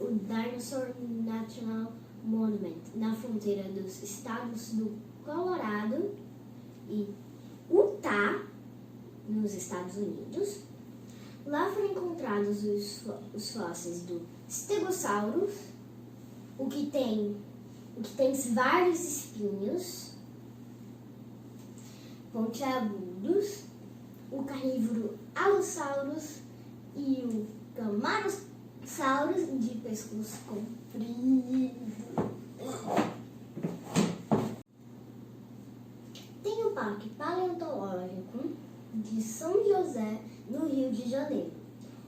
o Dinosaur National Monument, na fronteira dos estados do Colorado e Utah, nos Estados Unidos. Lá foram encontrados os fósseis do Stegosaurus, o que tem vários espinhos pontiagudos, o carnívoro Allosaurus e o Camarasaurus de pescoço comprido. Tem o Parque Paleontológico de São José, no Rio de Janeiro,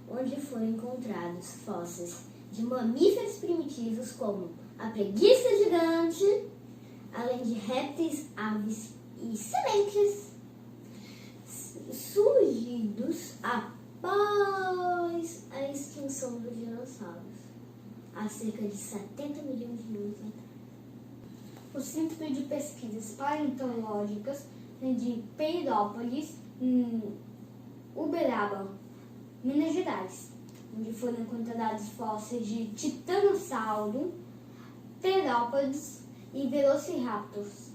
onde foram encontrados fósseis de mamíferos primitivos como a preguiça gigante, além de répteis, aves e sementes surgidos após a extinção dos dinossauros, há cerca de 70 milhões de anos atrás. O Centro de Pesquisas Paleontológicas de Peirópolis, em Uberaba, Minas Gerais, onde foram encontrados fósseis de titanossauro, terópodes e velociraptors.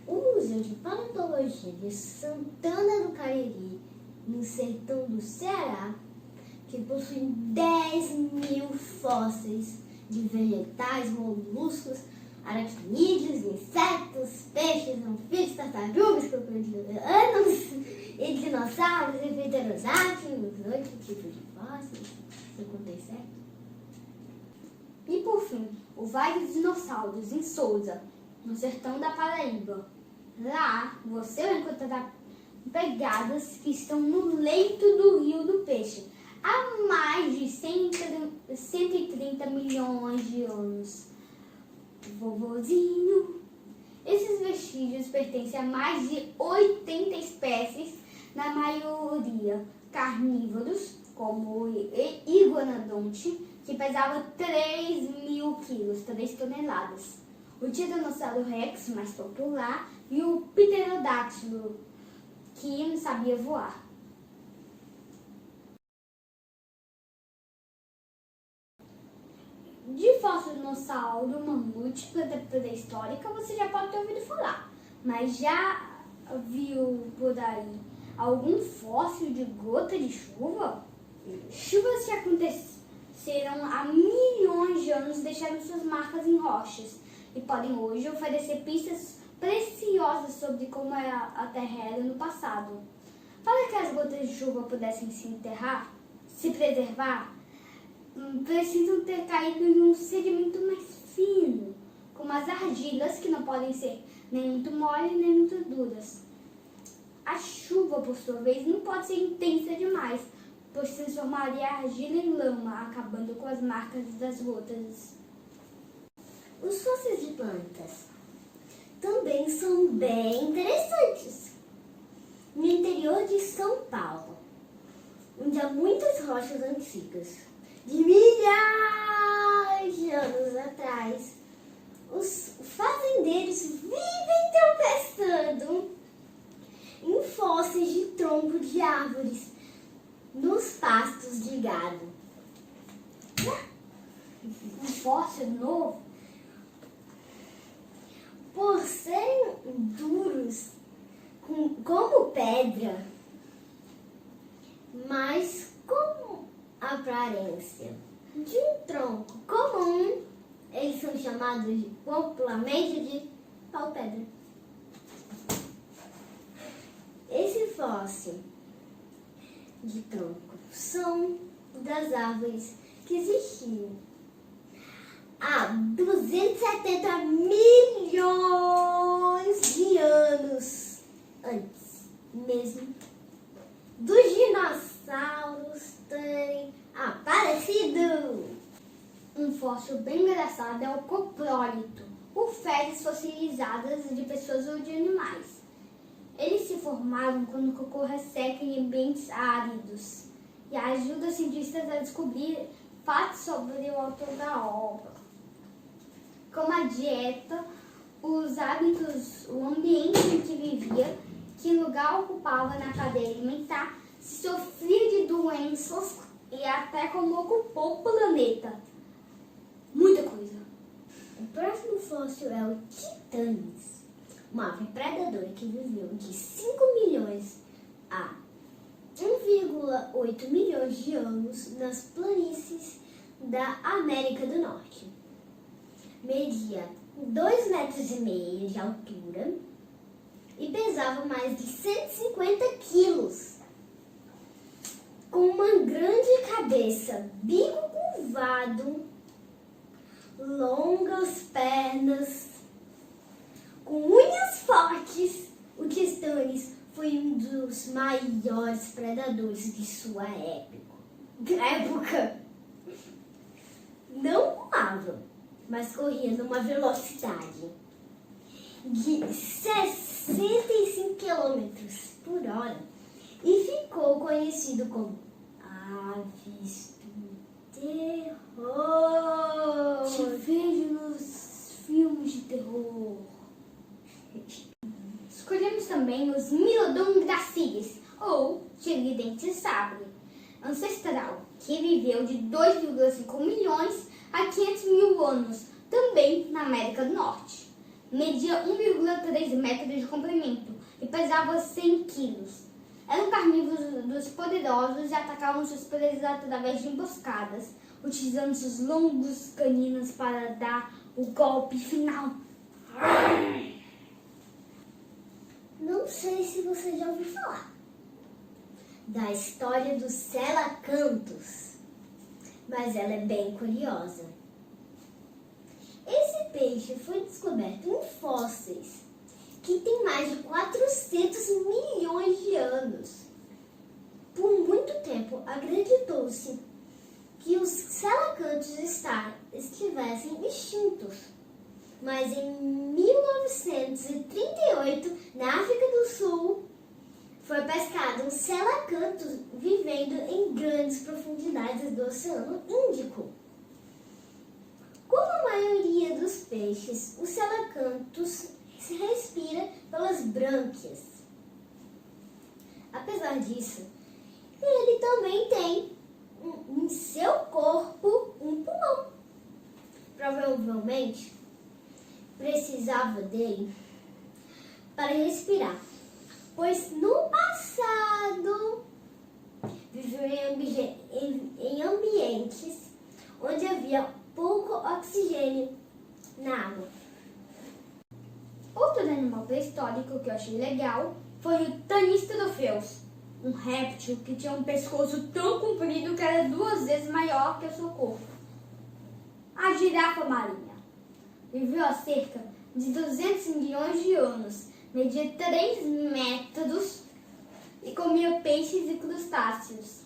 O Museu de Paleontologia de Santana do Cariri, no sertão do Ceará, que possui 10.000 fósseis de vegetais, moluscos, aracnídeos, insetos, peixes, anfíbios, tartarugas, crocodilianos e dinossauros e pterodáctilos, 8 tipos de fósseis, 57. E por fim, o Vale dos Dinossauros, em Sousa, no sertão da Paraíba. Lá você vai encontrar pegadas que estão no leito do Rio do Peixe, há mais de 130 milhões de anos. Vovozinho. Esses vestígios pertencem a mais de 80 espécies, na maioria carnívoros, como o iguanodonte, que pesava 3.000 quilos, 3 toneladas. O Tiranossauro Rex, mais popular, e o Pterodáctilo, que não sabia voar. De fossilossauro, mamute, pré-histórica, você já pode ter ouvido falar. Mas já viu por aí algum fóssil de gota de chuva? Chuvas que aconteceram há milhões de anos deixaram suas marcas em rochas e podem hoje oferecer pistas preciosas sobre como a Terra era no passado. Para que as gotas de chuva pudessem se preservar, precisam ter caído em um sedimento mais fino, como as argilas, que não podem ser nem muito moles nem muito duras. A chuva, por sua vez, não pode ser intensa demais, pois transformaria a argila em lama, acabando com as marcas das gotas. Os fósseis de plantas também são bem interessantes. No interior de São Paulo, onde há muitas rochas antigas, de milhares de anos atrás, os fazendeiros vivem tropeçando em fósseis de tronco de árvores nos pastos de gado. Um fóssil novo, por serem duros como pedra, mas com a aparência de um tronco comum, eles são chamados popularmente de pau-pedra. Esse fóssil de tronco são das árvores que existiam há 270 milhões de anos antes mesmo dos dinossauros terem aparecido. um fóssil bem engraçado é o coprólito, ou fezes fossilizadas de pessoas ou de animais. Eles se formaram quando o cocô resseca em ambientes áridos e ajuda os cientistas a descobrir fatos sobre o autor da obra, como a dieta, os hábitos, o ambiente em que vivia, que lugar ocupava na cadeia alimentar, se sofria de doenças e até como ocupou o planeta. fóssil é o Titanis, uma ave predadora que viveu de 5 milhões a 1,8 milhões de anos nas planícies da América do Norte. Media 2,5 metros de altura e pesava mais de 150 quilos. Com uma grande cabeça, bico curvado, longas pernas, com unhas fortes, o Titanis foi um dos maiores predadores de sua época. Não voava, mas corria numa velocidade de 65 km por hora e ficou conhecido como Aves do Terror. Te vejo nos filmes de terror. Escolhemos também os Milodon gracilis, ou tigre-dente de sabre, ancestral, que viveu de 2,5 milhões a 500 mil anos, também na América do Norte. Media 1,3 metros de comprimento e pesava 100 quilos. Eram carnívoros dos poderosos e atacavam suas presas através de emboscadas, utilizando seus longos caninos para dar o golpe final. Não sei se você já ouviu falar da história dos selacanthus, mas ela é bem curiosa. Esse peixe foi descoberto em fósseis que tem mais de 400 milhões de anos. Por muito tempo, acreditou-se que os selacanthus estivessem extintos. Mas em 1938, na África do Sul, foi pescado um selacanthus vivendo em grandes profundidades do Oceano Índico. Como a maioria dos peixes, o selacanthus se respira pelas brânquias. Apesar disso, ele também tem em seu corpo um pulmão. Provavelmente precisava dele para respirar, pois no passado viveu em ambientes onde havia pouco oxigênio na água. Outro animal pré-histórico que eu achei legal foi o Tanistropheus, um réptil que tinha um pescoço tão comprido que era 2 vezes maior que o seu corpo. A girafa marinha viveu há cerca de 200 milhões de anos, media 3 metros e comia peixes e crustáceos.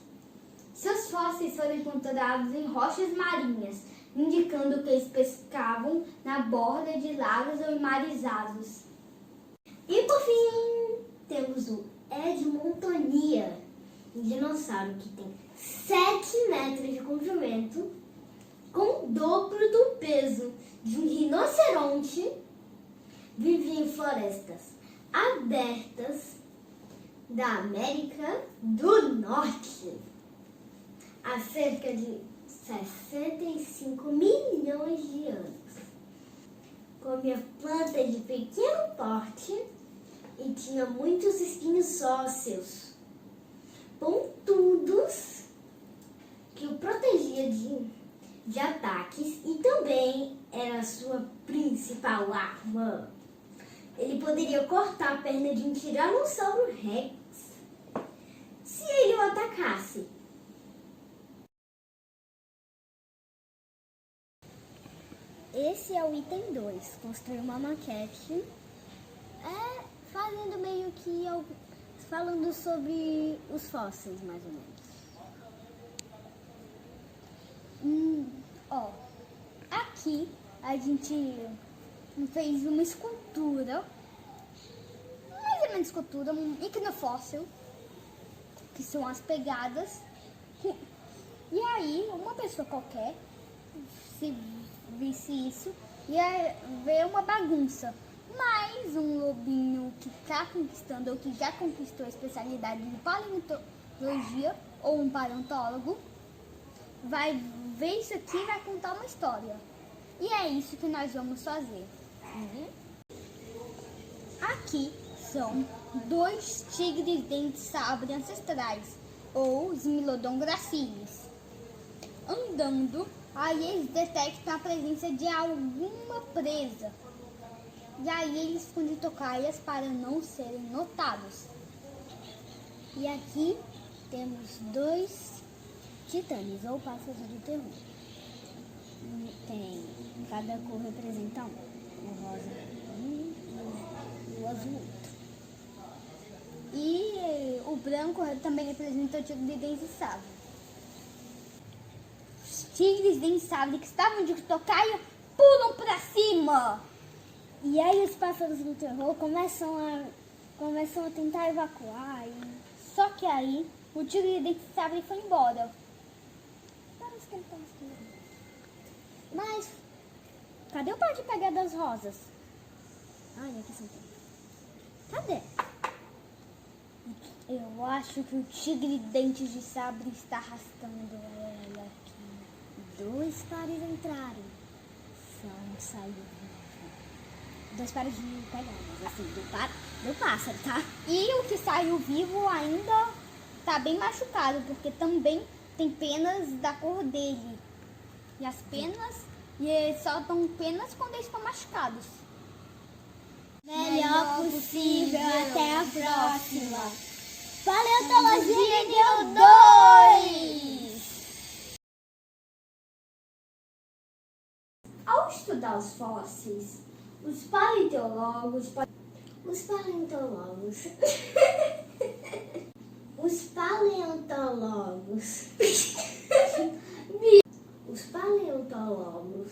Seus fósseis foram encontrados em rochas marinhas, indicando que eles pescavam na borda de lagos ou em mares rasos. E por fim, temos o Edmontonia, um dinossauro que tem 7 metros de comprimento, com o dobro do peso de um rinoceronte, vivia em florestas abertas da América do Norte há cerca de 65 milhões de anos. Comia plantas de pequeno porte e tinha muitos espinhos ósseos pontudos que o protegia de ataques e também era a sua principal arma. Ele poderia cortar a perna de um tiranossauro rex se ele o atacasse. Esse é o item 2, construir uma maquete, fazendo meio que falando sobre os fósseis, mais ou menos. Aqui a gente fez uma escultura, mais ou menos escultura, um ignofóssil, que são as pegadas. E aí, uma pessoa qualquer, se visse isso, ia ver uma bagunça. Mas um lobinho que está conquistando ou que já conquistou a especialidade de paleontologia ou um paleontólogo vai ver isso aqui e vai contar uma história. E é isso que nós vamos fazer. Aqui são 2 tigres dente-sabre ancestrais, ou os Smilodon gracilis. Andando, aí eles detectam a presença de alguma presa. E aí eles escondem tocaias para não serem notados. E aqui temos 2 titanes, ou pássaros do terror. Tem, cada cor representa o rosa e o azul. E o branco também representa o tigre de dente-sabre. Os tigres de dente-sabre que estavam de tocaia pulam para cima. E aí os pássaros do terror começam a tentar evacuar. Só que aí o tigre de dente-sabre foi embora. Parece que ele tá escondendo. Mas cadê o par de pegadas rosas? Ai, aqui são. Cadê? Eu acho que o tigre de dentes de sabre está arrastando ela aqui. 2 pares entraram. Saiu vivo. 2 pares de pegadas, assim, do pássaro, tá? E o que saiu vivo ainda está bem machucado, porque também tem penas da cor dele. E as penas, e eles soltam penas quando eles estão machucados. Melhor possível, até a próxima. Paleontologia nível 2! Ao estudar os fósseis, os paleontólogos Os paleontólogos Os paleontólogos